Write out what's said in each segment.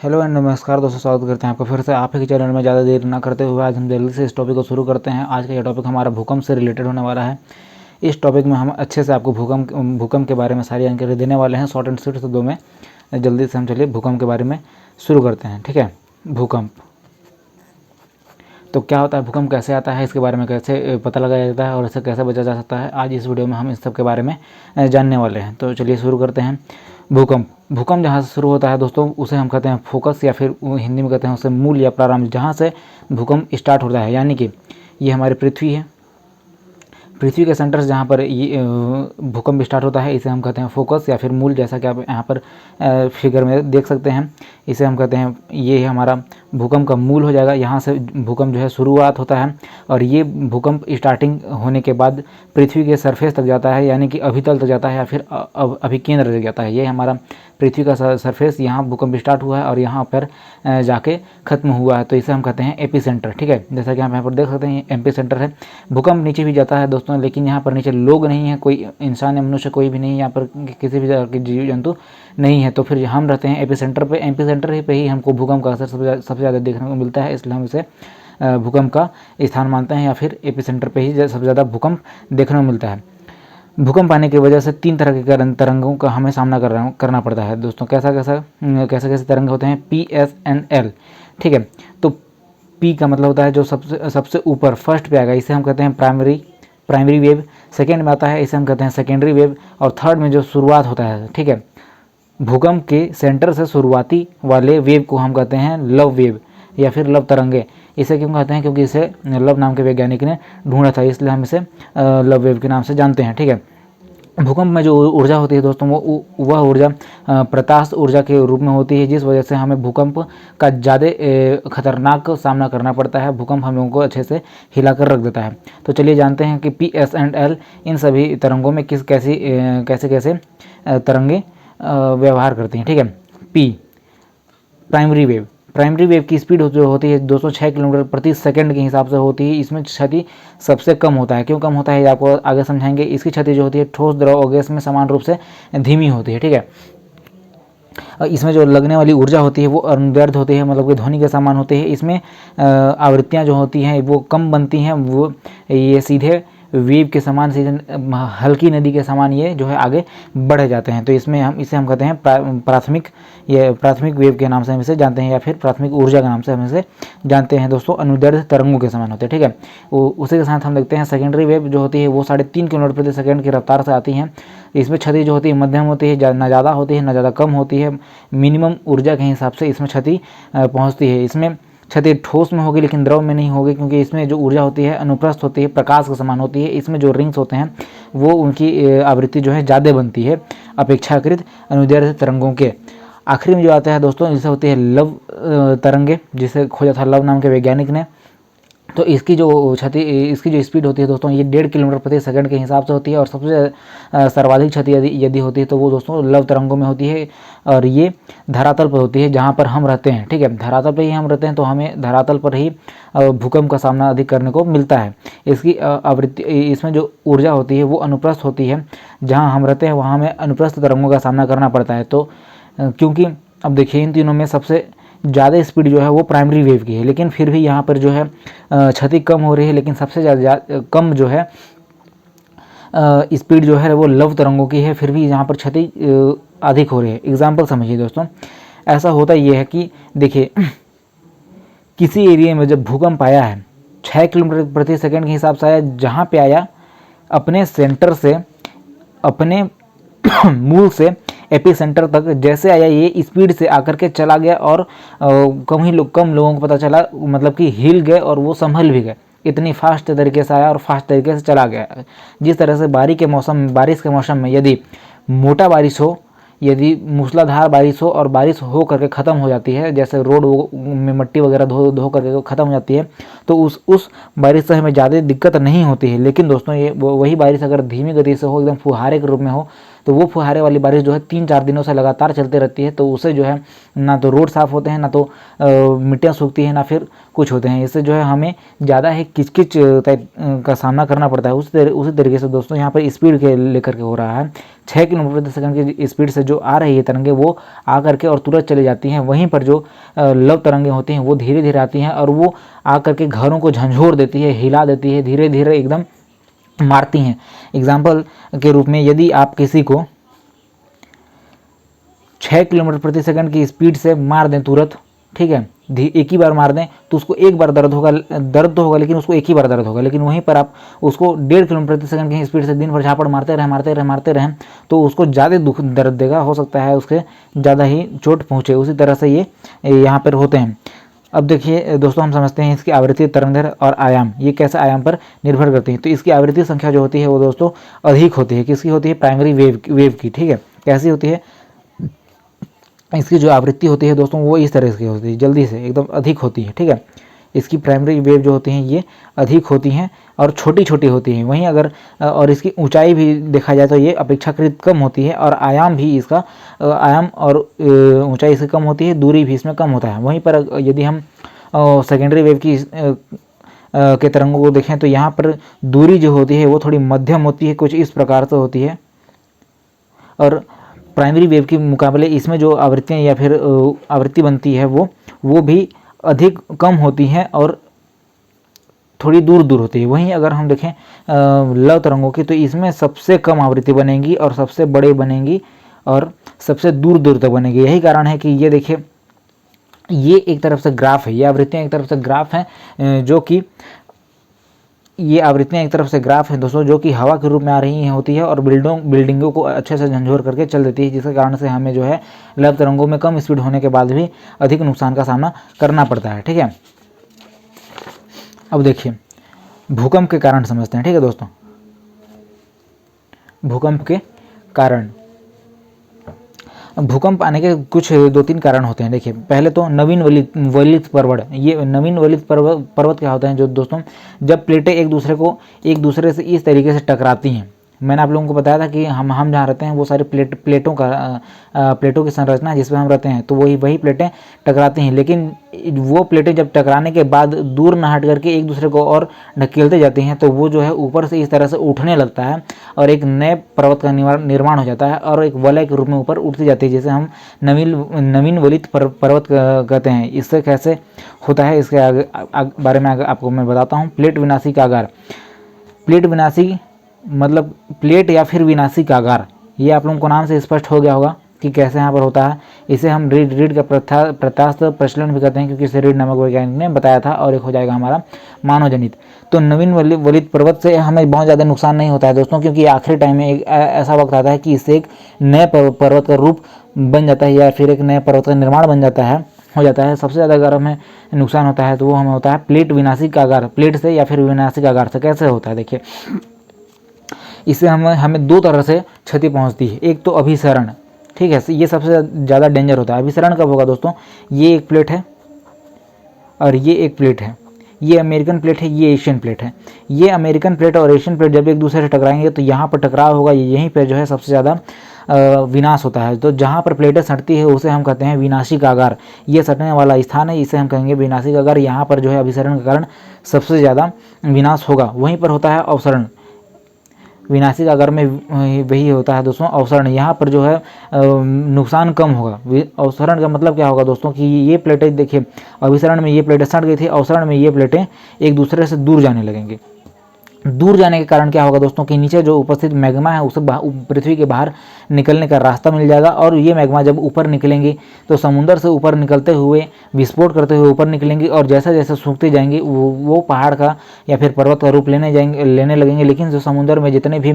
Hello and नमस्कार दोस्तों, स्वागत करते हैं आपका फिर से आप ही के चैनल में। ज़्यादा देर ना करते हुए आज हम जल्दी से इस टॉपिक को शुरू करते हैं। आज का यह टॉपिक हमारा भूकंप से रिलेटेड होने वाला है। इस टॉपिक में हम अच्छे से आपको भूकंप के बारे में सारी जानकारी देने वाले हैं, शॉर्ट एंड स्वीट शब्दों में। जल्दी से हम चलिए भूकंप के बारे में शुरू करते हैं। ठीक है, भूकंप तो क्या होता है, भूकंप कैसे आता है, इसके बारे में कैसे पता लगाया जाता है और इसे कैसे बचा जा सकता है, आज इस वीडियो में हम इस सब के बारे में जानने वाले हैं। तो चलिए शुरू करते हैं। भूकंप जहाँ से शुरू होता है दोस्तों, उसे हम कहते हैं फोकस, या फिर हिंदी में कहते हैं उसे मूल या प्रारंभ। जहाँ से भूकंप स्टार्ट होता है, यानी कि ये हमारी पृथ्वी है। पृथ्वी के सेंटर से जहाँ पर ये भूकंप स्टार्ट होता है, इसे हम कहते हैं फोकस या फिर मूल। जैसा कि आप यहाँ पर फिगर में देख सकते हैं, इसे हम कहते हैं ये हमारा भूकंप का मूल हो जाएगा। यहाँ से भूकंप जो है शुरुआत होता है, और ये भूकंप स्टार्टिंग होने के बाद पृथ्वी के सरफेस तक जाता है, यानी कि अभितल तक जाता है या फिर अभिकेंद्र तक जाता है। ये हमारा पृथ्वी का सरफेस, यहाँ भूकंप स्टार्ट हुआ है और यहाँ पर जाके ख़त्म हुआ है, तो इसे हम कहते हैं एपी सेंटर। ठीक है, जैसा कि आप यहाँ पर देख सकते हैं, एपी सेंटर है। भूकंप नीचे भी जाता है दोस्तों, लेकिन यहाँ पर नीचे लोग नहीं है, कोई इंसान या मनुष्य कोई भी नहीं है, यहाँ पर किसी भी तरह के जीव जंतु नहीं है। तो फिर हम रहते हैं एपी सेंटर पे। एपी सेंटर पे ही हमको भूकंप का असर सबसे ज़्यादा देखने को मिलता है, इसलिए हम इसे भूकंप का स्थान मानते हैं, या फिर एपी सेंटर पे ही सबसे ज़्यादा भूकंप देखने को मिलता है। भूकंप आने की वजह से 3 तरह के तरंगों का हमें सामना करना पड़ता है दोस्तों। कैसे तरंग होते हैं, पी, एस एंड एल। ठीक है, तो पी का मतलब होता है जो सबसे ऊपर फर्स्ट पे आएगा, इसे हम कहते हैं प्राइमरी वेव। सेकेंड में आता है, इसे हम कहते हैं सेकेंडरी वेव। और थर्ड में जो शुरुआत होता है, ठीक है, भूकंप के सेंटर से शुरुआती वाले वेव को हम कहते हैं लव वेव या फिर लव तरंगे। इसे क्यों कहते हैं, क्योंकि इसे लव नाम के वैज्ञानिक ने ढूंढा था, इसलिए हम इसे लव वेव के नाम से जानते हैं। ठीक है, भूकंप में जो ऊर्जा होती है दोस्तों, वह ऊर्जा प्रकाश ऊर्जा के रूप में होती है, जिस वजह से हमें भूकंप का ज़्यादा खतरनाक सामना करना पड़ता है। भूकंप हम लोगों को अच्छे से हिला कर रख देता है। तो चलिए जानते हैं कि पी, एस एंड एल इन सभी तरंगों में कैसे तरंगे व्यवहार करती हैं। ठीक है, पी प्राइमरी वेव की स्पीड जो होती है 206 किलोमीटर प्रति सेकंड के हिसाब से होती है। इसमें क्षति सबसे कम होता है। क्यों कम होता है ये आपको आगे समझाएंगे। इसकी क्षति जो होती है ठोस, द्रव और गैस में समान रूप से धीमी होती है। ठीक है, इसमें जो लगने वाली ऊर्जा होती है वो अनुदैर्ध्य होती है, मतलब कि ध्वनि के समान होती है। इसमें आवृत्तियाँ जो होती हैं वो कम बनती हैं, वो ये सीधे वेव के समान, सीधे हल्की नदी के समान ये जो है आगे बढ़ जाते हैं। तो इसे हम कहते हैं प्राथमिक वेव के नाम से हम इसे जानते हैं, या फिर प्राथमिक ऊर्जा के नाम से हम इसे जानते हैं दोस्तों। अनुदैर्ध्य तरंगों के समान होते हैं। ठीक है, उसी के साथ हम देखते हैं सेकेंडरी वेव जो होती है वो 3.5 किलोमीटर प्रति सेकंड की रफ्तार से आती हैं। इसमें क्षति जो होती है मध्यम होती है, ना ज़्यादा होती है ना ज़्यादा कम होती है। मिनिमम ऊर्जा के हिसाब से इसमें क्षति पहुँचती है। इसमें क्षति ठोस में होगी लेकिन द्रव में नहीं होगी, क्योंकि इसमें जो ऊर्जा होती है अनुप्रस्थ होती है, प्रकाश के समान होती है। इसमें जो रिंग्स होते हैं वो उनकी आवृत्ति जो है ज़्यादा बनती है अपेक्षाकृत अनुदैर्ध्य तरंगों के। आखिरी में जो आता है दोस्तों, इसे होती है लव तरंगे, जिसे खोजा था लव नाम के वैज्ञानिक ने। तो इसकी जो स्पीड होती है दोस्तों, ये 1.5 किलोमीटर प्रति सेकंड के हिसाब से होती है। और सबसे सर्वाधिक क्षति यदि होती है तो वो दोस्तों लव तरंगों में होती है, और ये धरातल पर होती है जहाँ पर हम रहते हैं। ठीक है, धरातल पर ही हम रहते हैं, तो हमें धरातल पर ही भूकंप का सामना अधिक करने को मिलता है। इसकी आवृत्ति, इसमें जो ऊर्जा होती है वो अनुप्रस्थ होती है, जहाँ हम रहते हैं वहाँ हमें अनुप्रस्थ तरंगों का सामना करना पड़ता है। तो क्योंकि अब देखिए इन तीनों में सबसे ज़्यादा स्पीड जो है वो प्राइमरी वेव की है, लेकिन फिर भी यहाँ पर जो है क्षति कम हो रही है, लेकिन सबसे ज़्यादा कम जो है स्पीड जो है वो लव तरंगों की है, फिर भी यहाँ पर क्षति अधिक हो रही है। एग्जाम्पल समझिए दोस्तों, ऐसा होता ये है कि देखिए किसी एरिया में जब भूकंप आया है 6 किलोमीटर प्रति सेकंड के हिसाब से आया, जहाँ पे आया अपने सेंटर से, अपने मूल से एपी सेंटर तक जैसे आया, ये स्पीड से आकर के चला गया, और कम लोगों को पता चला, मतलब कि हिल गए और वो संभल भी गए। इतनी फास्ट तरीके से आया और फास्ट तरीके से चला गया। जिस तरह से बारिश के मौसम में यदि मोटा बारिश हो, यदि मूसलाधार बारिश हो और बारिश हो करके ख़त्म हो जाती है, जैसे रोड में मिट्टी वगैरह धो करके ख़त्म हो जाती है, तो उस बारिश से हमें ज़्यादा दिक्कत नहीं होती है। लेकिन दोस्तों ये वही बारिश अगर धीमी गति से हो, एकदम फुहारे के रूप में हो, तो वो फुहारे वाली बारिश जो है 3-4 दिनों से लगातार चलती रहती है, तो उससे जो है ना तो रोड साफ़ होते हैं, ना तो मिट्टियाँ सूखती हैं, ना फिर कुछ होते हैं। इससे जो है हमें ज़्यादा ही किचकिच टाइप का सामना करना पड़ता है। उसी तरीके से दोस्तों यहाँ पर स्पीड के लेकर के हो रहा है। 6 किलोमीटर प्रति सेकंड की स्पीड से जो आ रही है तरंगे, वो आ करके और तुरंत चली जाती हैं। वहीं पर जो लव तरंगे होती हैं वो धीरे धीरे आती हैं और वो आ करके घरों को झंझोर देती है, हिला देती है, धीरे धीरे एकदम मारती हैं। एग्जाम्पल के रूप में यदि आप किसी को 6 किलोमीटर प्रति सेकंड की स्पीड से मार दें तुरंत, ठीक है, एक ही बार मार दें, तो उसको एक बार दर्द होगा, दर्द तो होगा लेकिन उसको एक ही बार दर्द होगा। लेकिन वहीं पर आप उसको 1.5 किलोमीटर प्रति सेकंड की स्पीड से दिन भर झापड़ मारते रहें तो उसको ज़्यादा दुख दर्द देगा, हो सकता है उसके ज़्यादा ही चोट पहुँचे। उसी तरह से ये यहाँ पर होते हैं। अब देखिए दोस्तों, हम समझते हैं इसकी आवृत्ति, तरंगदैर्घ्य और आयाम, ये कैसे आयाम पर निर्भर करती है। तो इसकी आवृत्ति संख्या जो होती है वो दोस्तों अधिक होती है। किसकी होती है? प्राइमरी वेव की, ठीक है। कैसी होती है? इसकी जो आवृत्ति होती है दोस्तों वो इस तरह की होती है, जल्दी से एकदम अधिक होती है, ठीक है। इसकी प्राइमरी वेव जो होती हैं ये अधिक होती हैं और छोटी छोटी होती हैं। वहीं अगर और इसकी ऊंचाई भी देखा जाए तो ये अपेक्षाकृत कम होती है और आयाम भी इसका आयाम और ऊंचाई इसकी कम होती है, दूरी भी इसमें कम होता है। वहीं पर यदि हम सेकेंडरी वेव की के तरंगों को देखें तो यहाँ पर दूरी जो होती है वो थोड़ी मध्यम होती है, कुछ इस प्रकार से होती है। और प्राइमरी वेव के मुकाबले इसमें जो आवृत्तियाँ या फिर आवृत्ति बनती है वो भी अधिक कम होती हैं और थोड़ी दूर दूर होती है। वहीं अगर हम देखें लव तरंगों की, तो इसमें सबसे कम आवृत्ति बनेगी और सबसे बड़े बनेंगी और सबसे दूर दूर तक बनेगी। यही कारण है कि ये देखिए, ये एक तरफ से ग्राफ है, ये आवृत्तियाँ एक तरफ से ग्राफ हैं, जो कि ये आवृत्तियाँ एक तरफ से ग्राफ है दोस्तों, जो कि हवा के रूप में आ रही होती है और बिल्डिंगों को अच्छे से झंझोर करके चल देती है, जिसके कारण से हमें जो है लव तरंगों में कम स्पीड होने के बाद भी अधिक नुकसान का सामना करना पड़ता है, ठीक है। अब देखिए भूकंप के कारण समझते हैं, ठीक है दोस्तों। भूकंप के कारण, भूकंप आने के कुछ 2-3 कारण होते हैं। देखिए पहले तो नवीन वलित पर्वत। ये नवीन वलित पर्वत क्या होता है जो दोस्तों, जब प्लेटें एक दूसरे से इस तरीके से टकराती हैं। मैंने आप लोगों को बताया था कि हम जहाँ रहते हैं वो सारी प्लेटों की संरचना है जिसमें हम रहते हैं, तो वही प्लेटें टकराती हैं। लेकिन वो प्लेटें जब टकराने के बाद दूर न हट करके एक दूसरे को और ढकेलते जाती हैं, तो वो जो है ऊपर से इस तरह से उठने लगता है और एक नए पर्वत का निर्माण हो जाता है और एक वलय के रूप में ऊपर उठती जाती है, जिसे हम नवीन वलित पर्वत कहते हैं। इससे कैसे होता है इसके बारे में आपको मैं बताता हूँ। प्लेट विनाशी कागार, प्लेट विनाशी मतलब प्लेट या फिर विनाशी कागार, ये आप लोगों को नाम से स्पष्ट हो गया होगा कि कैसे यहाँ पर होता है। इसे हम रीढ़ का प्रत्यास्थ प्रचलन भी कहते हैं, क्योंकि इसे रीढ़ नामक वैज्ञानिक ने बताया था। और एक हो जाएगा हमारा मानव जनित। तो नवीन वलित पर्वत से हमें बहुत ज़्यादा नुकसान नहीं होता है दोस्तों, क्योंकि आखिरी टाइम में एक ऐसा वक्त आता है कि इससे एक नए पर्वत का रूप बन जाता है या फिर एक नए पर्वत का निर्माण हो जाता है। सबसे ज़्यादा अगर हमें नुकसान होता है तो वो हमें होता है प्लेट विनाशी कागार, प्लेट से या फिर विनाशी कागार से। कैसे होता है देखिए, इससे हमें 2 तरह से क्षति पहुंचती है। एक तो अभिसरण, ठीक है, ये सबसे ज़्यादा डेंजर होता है। अभिसरण कब होगा दोस्तों, ये एक प्लेट है और ये एक प्लेट है, ये अमेरिकन प्लेट है, ये एशियन प्लेट है। ये अमेरिकन प्लेट और एशियन प्लेट जब एक दूसरे से टकराएंगे तो यहाँ पर टकराव होगा, यहीं पर जो है सबसे ज़्यादा विनाश होता है। तो जहाँ पर प्लेटें सटती है उसे हम कहते हैं विनाशी कागार। ये सटने वाला स्थान है, इसे हम कहेंगे विनाशी कागार। यहाँ पर जो है अभिसरण के कारण सबसे ज़्यादा विनाश होगा। वहीं पर होता है अवसरण, विनाशी कागार में वही होता है दोस्तों अवसरण। यहाँ पर जो है नुकसान कम होगा। अवसरण का मतलब क्या होगा दोस्तों कि ये प्लेटें देखिए, अभिसरण में ये प्लेटें सट गई थी, अवसरण में ये प्लेटें एक दूसरे से दूर जाने लगेंगी। दूर जाने के कारण क्या होगा दोस्तों कि नीचे जो उपस्थित मैग्मा है उसे पृथ्वी के बाहर निकलने का रास्ता मिल जाएगा। और ये मैग्मा जब ऊपर निकलेंगी तो समुद्र से ऊपर निकलते हुए विस्फोट करते हुए ऊपर निकलेंगी और जैसे जैसे सूखती जाएंगी वो पहाड़ का या फिर पर्वत का रूप लेने लगेंगे। लेकिन जो समुद्र में जितने भी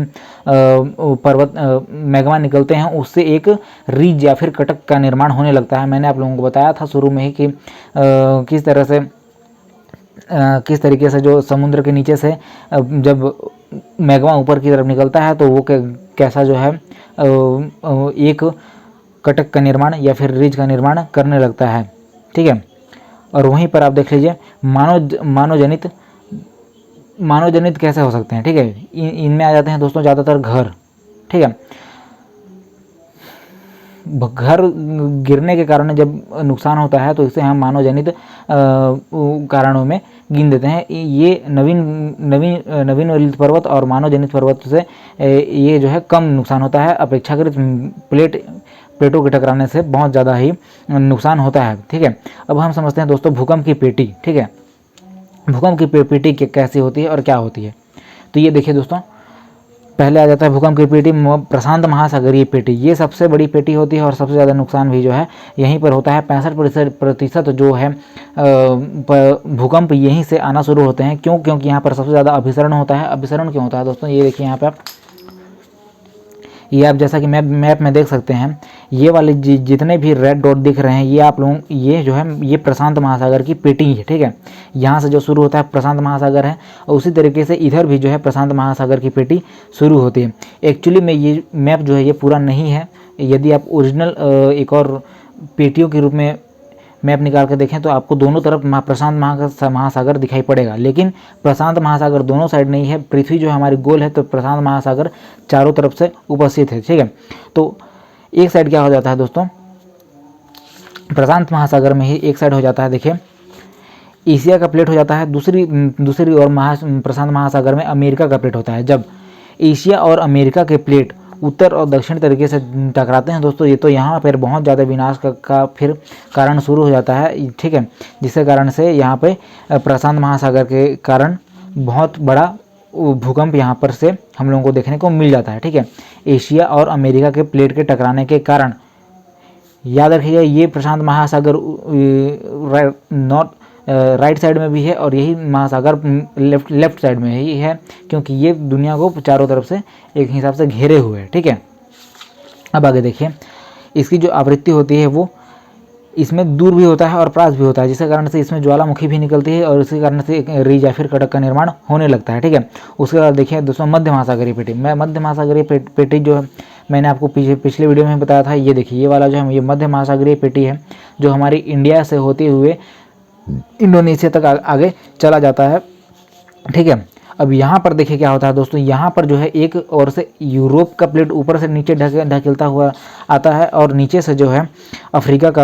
पर्वत मैग्मा निकलते हैं उससे एक रिज या फिर कटक का निर्माण होने लगता है। मैंने आप लोगों को बताया था शुरू में ही कि किस तरीके से जो समुद्र के नीचे से जब मैग्मा ऊपर की तरफ निकलता है तो वो कैसा जो है एक कटक का निर्माण या फिर रिज का निर्माण करने लगता है, ठीक है। और वहीं पर आप देख लीजिए मानव जनित कैसे हो सकते हैं, ठीक है। इनमें आ जाते हैं दोस्तों ज़्यादातर घर, ठीक है। घर गिरने के कारण जब नुकसान होता है तो इसे हम मानव जनित कारणों में गिन देते हैं। ये नवीन वलित पर्वत और मानव जनित पर्वत से ये जो है कम नुकसान होता है, अपेक्षाकृत प्लेटों के टकराने से बहुत ज़्यादा ही नुकसान होता है। ठीक है, अब हम समझते हैं दोस्तों भूकंप की पेटी। ठीक है, भूकंप की पेटी कैसी होती है और क्या होती है। तो ये देखिए दोस्तों, पहले आ जाता है भूकंप की पेटी, प्रशांत महासागरीय पेटी। ये सबसे बड़ी पेटी होती है और सबसे ज़्यादा नुकसान भी जो है यहीं पर होता है। 65% जो है भूकंप यहीं से आना शुरू होते हैं। क्यों? क्योंकि यहाँ पर सबसे ज़्यादा अभिसरण होता है। अभिसरण क्यों होता है दोस्तों, ये देखिए यहाँ पे ये आप जैसा कि मैप में देख सकते हैं, ये वाले जितने भी रेड डॉट दिख रहे हैं ये आप लोग ये जो है ये प्रशांत महासागर की पेटी है। ठीक है, यहाँ से जो शुरू होता है प्रशांत महासागर है और उसी तरीके से इधर भी जो है प्रशांत महासागर की पेटी शुरू होती है। एक्चुअली में ये मैप जो है ये पूरा नहीं है। यदि आप ओरिजिनल एक और पेटियों के रूप में मैप निकाल के देखें तो आपको दोनों तरफ प्रशांत महासागर दिखाई पड़ेगा, लेकिन प्रशांत महासागर दोनों साइड नहीं है। पृथ्वी जो हमारी गोल है तो प्रशांत महासागर चारों तरफ से उपस्थित है। ठीक है, तो एक साइड क्या हो जाता है दोस्तों, प्रशांत महासागर में ही एक साइड हो जाता है, देखिए एशिया का प्लेट हो जाता है, दूसरी ओर प्रशांत महासागर में अमेरिका का प्लेट होता है। जब एशिया और अमेरिका के प्लेट उत्तर और दक्षिण तरीके से टकराते हैं दोस्तों, ये तो यहाँ पर बहुत ज़्यादा विनाश का फिर कारण शुरू हो जाता है। ठीक है, जिसके कारण से यहाँ पे प्रशांत महासागर के कारण बहुत बड़ा भूकंप यहाँ पर से हम लोगों को देखने को मिल जाता है। ठीक है, एशिया और अमेरिका के प्लेट के टकराने के कारण, याद रखिएगा ये प्रशांत महासागर राइट साइड में भी है और यही महासागर लेफ्ट साइड में ही है, क्योंकि ये दुनिया को चारों तरफ से एक हिसाब से घेरे हुए है। ठीक है, अब आगे देखिए, इसकी जो आवृत्ति होती है वो इसमें दूर भी होता है और पास भी होता है, जिसके कारण से इसमें ज्वालामुखी भी निकलती है और इसी कारण से रिज या फिर कटक का निर्माण होने लगता है। ठीक है, उसके बाद देखिए दोस्तों मध्य महासागरीय पेटी। मध्य महासागरीय पेटी जो है मैंने आपको पिछले वीडियो में बताया था, ये देखिए ये वाला जो है ये मध्य महासागरीय पेटी है, जो हमारी इंडिया से होते हुए इंडोनेशिया तक आगे चला जाता है। ठीक है, अब यहाँ पर देखिए क्या होता है दोस्तों, यहाँ पर जो है एक ओर से यूरोप का प्लेट ऊपर से नीचे ढकेलता हुआ आता है और नीचे से जो है अफ्रीका का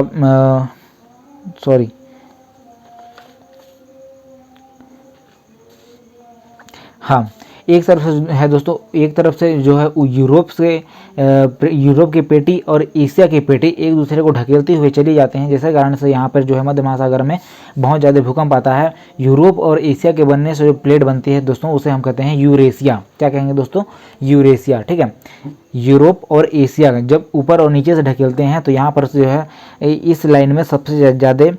एक तरफ से है दोस्तों, एक तरफ से जो है यूरोप की पेटी और एशिया की पेटी एक दूसरे को ढकेलते हुए चली जाते हैं, जिसके कारण से यहाँ पर जो है मध्य महासागर में बहुत ज़्यादा भूकंप आता है। यूरोप और एशिया के बनने से जो प्लेट बनती है दोस्तों उसे हम कहते हैं यूरेशिया। क्या कहेंगे दोस्तों, यूरेशिया। ठीक है, यूरोप और एशिया जब ऊपर और नीचे से ढकेलते हैं तो यहाँ पर जो है इस लाइन में सबसे ज़्यादा,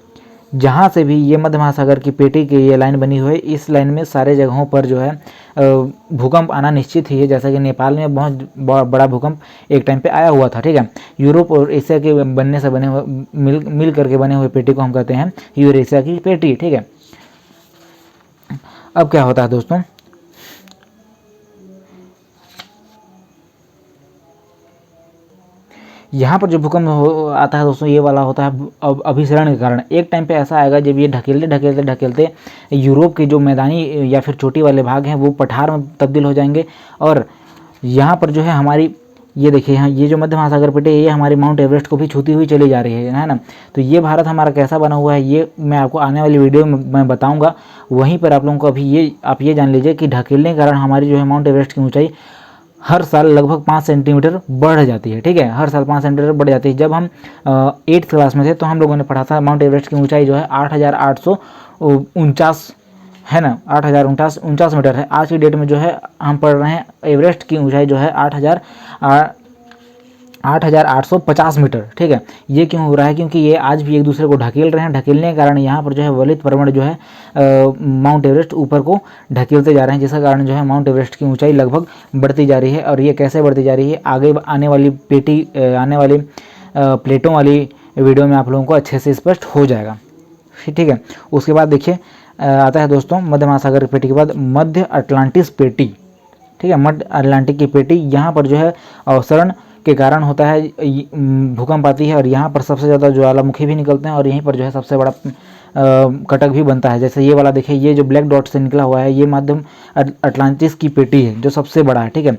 जहाँ से भी ये मध्य महासागर की पेटी की ये लाइन बनी हुई है, इस लाइन में सारे जगहों पर जो है भूकंप आना निश्चित ही है। जैसा कि नेपाल में बहुत बड़ा भूकंप एक टाइम पे आया हुआ था। ठीक है, यूरोप और एशिया के बनने से बने हुए मिल करके बने हुए पेटी को हम कहते हैं यूरेशिया की पेटी। ठीक है, अब क्या होता है दोस्तों, यहाँ पर जो भूकंप आता है दोस्तों ये वाला होता है अभिसरण के कारण। एक टाइम पे ऐसा आएगा जब ये ढकेलते यूरोप के जो मैदानी या फिर चोटी वाले भाग हैं वो पठार में तब्दील हो जाएंगे और यहाँ पर जो है हमारी ये देखिए यहाँ ये जो मध्य महासागर पेटी है ये हमारी माउंट एवरेस्ट को भी छूती हुई चली जा रही है ना। तो ये भारत हमारा कैसा बना हुआ है ये मैं आपको आने वाली वीडियो में मैं बताऊँगा। वहीं पर आप लोगों को अभी आप ये जान लीजिए कि ढकेलने के कारण हमारी जो है माउंट एवरेस्ट की ऊँचाई हर साल लगभग 5 सेंटीमीटर बढ़ जाती है। ठीक है, हर साल 5 सेंटीमीटर बढ़ जाती है। जब हम 8th क्लास में थे तो हम लोगों ने पढ़ा था माउंट एवरेस्ट की ऊंचाई जो है 8,849 है ना, 8,049 मीटर है। आज की डेट में जो है हम पढ़ रहे हैं एवरेस्ट की ऊंचाई जो है 8,850 मीटर। ठीक है, ये क्यों हो रहा है, क्योंकि ये आज भी एक दूसरे को ढकेल रहे हैं। ढकेलने के कारण यहाँ पर जो है वलित पर्वण जो है माउंट एवरेस्ट ऊपर को ढकेलते जा रहे हैं, जिसका कारण जो है माउंट एवरेस्ट की ऊंचाई लगभग बढ़ती जा रही है। और ये कैसे बढ़ती जा रही है आगे आने वाली प्लेटों वाली वीडियो में आप लोगों को अच्छे से स्पष्ट हो जाएगा। ठीक है, उसके बाद देखिए आता है दोस्तों मध्य महासागर पेटी के बाद मध्य अटलांटिस पेटी। ठीक है, मध्य अटलांटिक की पेटी, यहाँ पर जो है अवसरण के कारण होता है भूकंप आती है और यहाँ पर सबसे ज़्यादा ज्वालामुखी भी निकलते हैं और यहीं पर जो है सबसे बड़ा कटक भी बनता है। जैसे ये वाला देखिए, ये जो ब्लैक डॉट से निकला हुआ है ये मध्य अटलांटिस की पेटी है जो सबसे बड़ा है। ठीक है,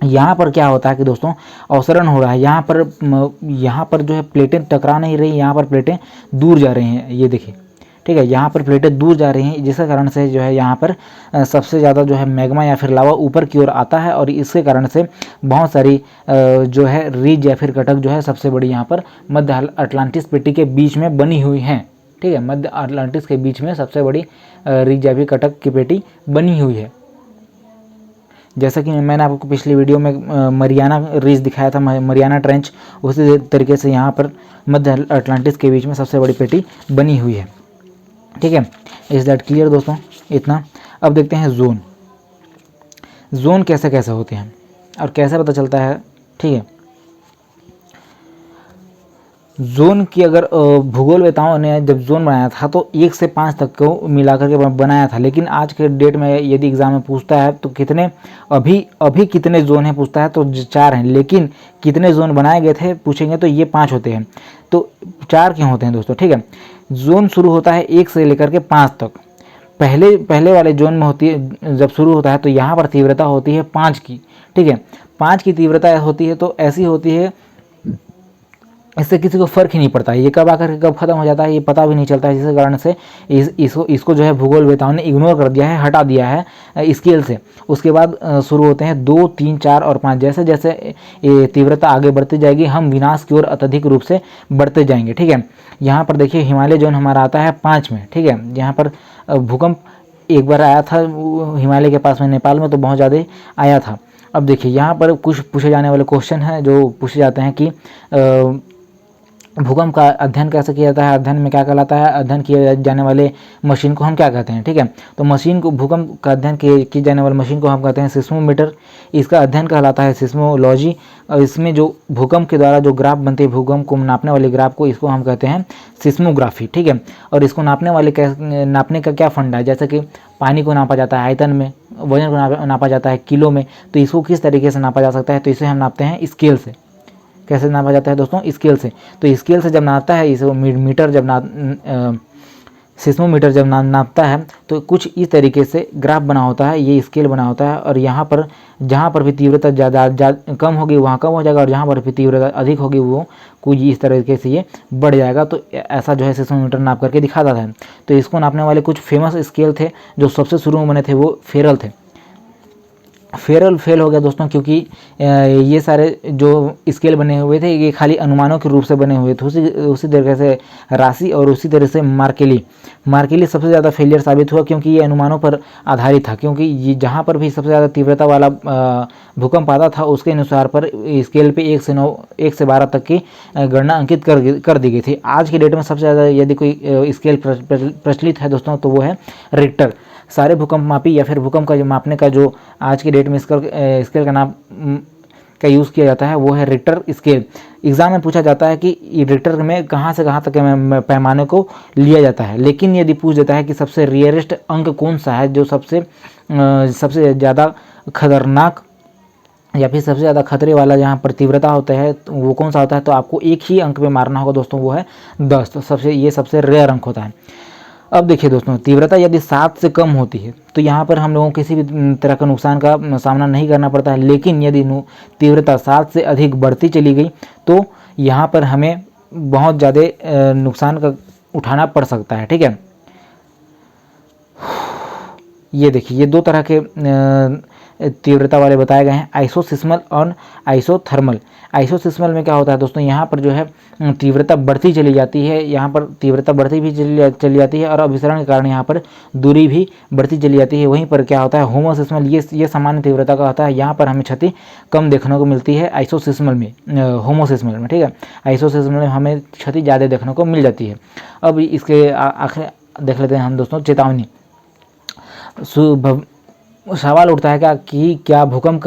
यहाँ पर क्या होता है कि दोस्तों अवसरण हो रहा है, यहाँ पर जो है प्लेटें टकरा नहीं रही, यहाँ पर प्लेटें दूर जा रही हैं, ये देखिए, ठीक है, यहाँ पर प्लेटें दूर जा रही हैं, जिसके कारण से जो है यहाँ पर सबसे ज़्यादा जो है मैग्मा या फिर लावा ऊपर की ओर आता है, और इसके कारण से बहुत सारी जो है रिज या फिर कटक जो है सबसे बड़ी यहाँ पर मध्य अटलांटिस पेटी के बीच में बनी हुई हैं, ठीक है, मध्य अटलांटिस के बीच में सबसे बड़ी रिज या फिर कटक की पेटी बनी हुई है। जैसा कि मैंने आपको पिछली वीडियो में मरियाना रिज दिखाया था, मरियाना ट्रेंच, उसी तरीके से यहाँ पर मध्य अटलांटिस के बीच में सबसे बड़ी पेटी बनी हुई है, ठीक है। इज दैट क्लियर दोस्तों, इतना। अब देखते हैं जोन, जोन कैसे कैसे होते हैं और कैसे पता चलता है, ठीक है। जोन की अगर भूगोलवेताओं ने जब जोन बनाया था तो 1 से 5 तक को मिलाकर के बनाया था, लेकिन आज के डेट में यदि एग्जाम में पूछता है तो कितने अभी कितने जोन हैं पूछता है तो 4 हैं, लेकिन कितने जोन बनाए गए थे पूछेंगे तो ये 5 होते हैं। तो 4 क्यों होते हैं दोस्तों, ठीक है। जोन शुरू होता है 1 से लेकर के 5 तक। पहले वाले जोन में होती है, जब शुरू होता है तो यहाँ पर तीव्रता होती है 5 की, ठीक है। 5 की तीव्रता होती है तो ऐसी होती है, इससे किसी को फर्क ही नहीं पड़ता है, ये कब आकर के कब खत्म हो जाता है ये पता भी नहीं चलता है, जिसके कारण से इसको जो है भूगोलवेताओं ने इग्नोर कर दिया है, हटा दिया है स्केल से। उसके बाद शुरू होते हैं 2, 3, 4 और 5। जैसे जैसे ये तीव्रता आगे बढ़ती जाएगी हम विनाश की ओर अत्यधिक रूप से बढ़ते जाएंगे, ठीक है। यहाँ पर देखिए हिमालय जोन हमारा आता है 5 में, ठीक है। यहाँ पर भूकंप एक बार आया था हिमालय के पास में नेपाल में, तो बहुत ज़्यादा आया था। अब देखिए यहाँ पर कुछ पूछे जाने वाले क्वेश्चन हैं जो पूछे जाते हैं कि भूकंप का अध्ययन कैसे किया जाता है, अध्ययन में क्या कहलाता है, अध्ययन किए जाने वाले मशीन को हम क्या कहते हैं, ठीक है। तो मशीन को, भूकंप का अध्ययन की जाने वाली मशीन को हम कहते हैं सिस्मोमीटर, इसका अध्ययन कहलाता है सिस्मोलॉजी। और इसमें जो भूकंप के द्वारा जो ग्राफ बनते हैं, भूकंप को नापने वाले ग्राफ को, इसको हम कहते हैं सिस्मोग्राफी, ठीक है। और इसको नापने का क्या फंडा है, जैसे कि पानी को नापा जाता है आयतन में, वजन को नापा जाता है किलो में, तो इसको किस तरीके से नापा जा सकता है, तो इसे हम नापते हैं स्केल से। कैसे नापा जाता है दोस्तों, स्केल से। तो स्केल से जब नापता है इसे मीटर, जब सिस्मोमीटर जब नापता है तो कुछ इस तरीके से ग्राफ बना होता है, ये स्केल बना होता है, और यहाँ पर जहाँ पर भी तीव्रता ज़्यादा कम होगी वहाँ कम हो जाएगा, और जहाँ पर भी तीव्रता अधिक होगी वो कुछ इस तरीके से ये बढ़ जाएगा। तो ऐसा जो है सिस्मोमीटर नाप करके दिखाता था। तो इसको नापने वाले कुछ फेमस स्केल थे जो सबसे शुरू में बने थे, वो फेरल थे। फेरल फेल हो गया दोस्तों, क्योंकि ये सारे जो स्केल बने हुए थे ये खाली अनुमानों के रूप से बने हुए थे। उसी तरीके से राशि और उसी तरह से मार्केली सबसे ज़्यादा फेलियर साबित हुआ, क्योंकि ये अनुमानों पर आधारित था। क्योंकि ये जहाँ पर भी सबसे ज़्यादा तीव्रता वाला भूकंप आता था उसके अनुसार पर स्केल पे 1 से 12 तक की गणना अंकित कर दी गई थी। आज के डेट में सबसे ज़्यादा यदि कोई स्केल प्रचलित है दोस्तों तो वो है रिक्टर। सारे भूकंप मापी या फिर भूकंप का जो मापने का जो आज की डेट में स्केल का नाम का यूज़ किया जाता है वो है रिक्टर स्केल। एग्जाम में पूछा जाता है कि रिक्टर में कहाँ से कहाँ तक के पैमाने को लिया जाता है, लेकिन यदि पूछ देता है कि सबसे रियरेस्ट अंक कौन सा है, जो सबसे ज़्यादा खतरनाक या फिर सबसे ज़्यादा खतरे वाला जहाँ पर तीव्रता होता है तो वो कौन सा होता है, तो आपको एक ही अंक पे मारना होगा दोस्तों, वो है 10। तो ये सबसे रेयर अंक होता है। अब देखिए दोस्तों, तीव्रता यदि 7 से कम होती है तो यहाँ पर हम लोगों को किसी भी तरह का नुकसान का सामना नहीं करना पड़ता है, लेकिन यदि तीव्रता 7 से अधिक बढ़ती चली गई तो यहाँ पर हमें बहुत ज़्यादा नुकसान का उठाना पड़ सकता है, ठीक है। ये देखिए, ये 2 तरह के तीव्रता वाले बताए गए हैं, आइसोसिस्मल और आइसोथर्मल। आइसोसिस्मल में क्या होता है दोस्तों, यहाँ पर जो है तीव्रता बढ़ती चली जाती है, यहाँ पर तीव्रता बढ़ती भी चली जाती है और अभिसरण के कारण यहाँ पर दूरी भी बढ़ती चली जाती है। वहीं पर क्या होता है होमोसिस्मल, ये सामान्य तीव्रता का होता है, यहाँ पर हमें क्षति कम देखने को मिलती है आइसोसिस्मल में, होमोसिस्मल में, ठीक है। आइसोसिस्मल में हमें क्षति ज़्यादा देखने को मिल जाती है। अब इसके आखिर देख लेते हैं हम दोस्तों चेतावनी। सवाल उठता है क्या भूकंप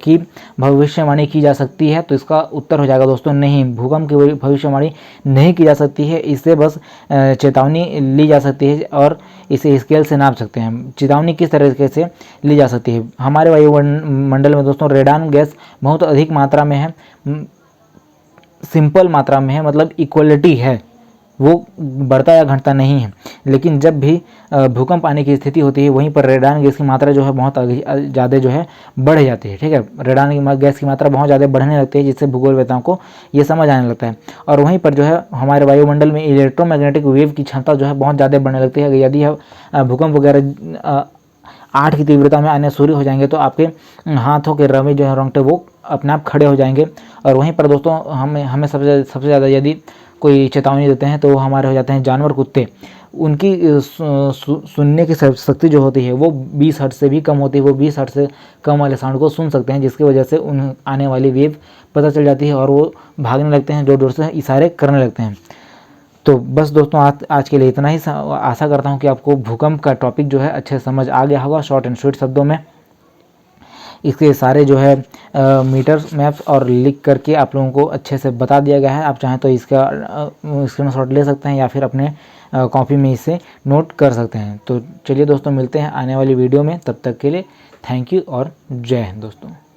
की भविष्यवाणी की जा सकती है, तो इसका उत्तर हो जाएगा दोस्तों नहीं, भूकंप की भविष्यवाणी नहीं की जा सकती है। इससे बस चेतावनी ली जा सकती है और इसे स्केल से नाप सकते हैं। चेतावनी किस तरीके से ली जा सकती है, हमारे वायुमंडल में दोस्तों रेडान गैस बहुत अधिक मात्रा में है, सिंपल मात्रा में है, मतलब इक्वलिटी है, वो बढ़ता या घटता नहीं है। लेकिन जब भी भूकंप आने की स्थिति होती है वहीं पर रेडान गैस की मात्रा जो है बहुत ज़्यादा जो है बढ़ जाती है। ठीक है, रेडान गैस की मात्रा बहुत ज़्यादा बढ़ने लगती है, जिससे भूगोलवेताओं को ये समझ आने लगता है। और वहीं पर जो है हमारे वायुमंडल में इलेक्ट्रोमैग्नेटिक वेव की क्षमता जो है बहुत ज़्यादा बढ़ने लगती है। यदि भूकंप वगैरह 8 की तीव्रता में आने शुरू हो जाएंगे तो आपके हाथों के रवे जो है रोंगटे वो अपने आप खड़े हो जाएंगे। और वहीं पर दोस्तों हमें सबसे ज़्यादा यदि कोई चेतावनी देते हैं तो वो हमारे हो जाते हैं जानवर, कुत्ते। उनकी सुनने की शक्ति जो होती है वो 20 हर्ट्ज से भी कम होती है। वो 20 हर्ट्ज से कम वाले साउंड को सुन सकते हैं, जिसकी वजह से उन आने वाली वेव पता चल जाती है और वो भागने लगते हैं, जोर जोर से इशारे करने लगते हैं। तो बस दोस्तों आज के लिए इतना ही। आशा करता हूँ कि आपको भूकंप का टॉपिक जो है अच्छे समझ आ गया होगा। शॉर्ट एंड स्वीट शब्दों में इसके सारे जो है मीटर्स, मैप्स और लिख करके आप लोगों को अच्छे से बता दिया गया है। आप चाहें तो इसका स्क्रीनशॉट ले सकते हैं या फिर अपने कॉपी में इसे नोट कर सकते हैं। तो चलिए दोस्तों, मिलते हैं आने वाली वीडियो में। तब तक के लिए थैंक यू और जय हिंद दोस्तों।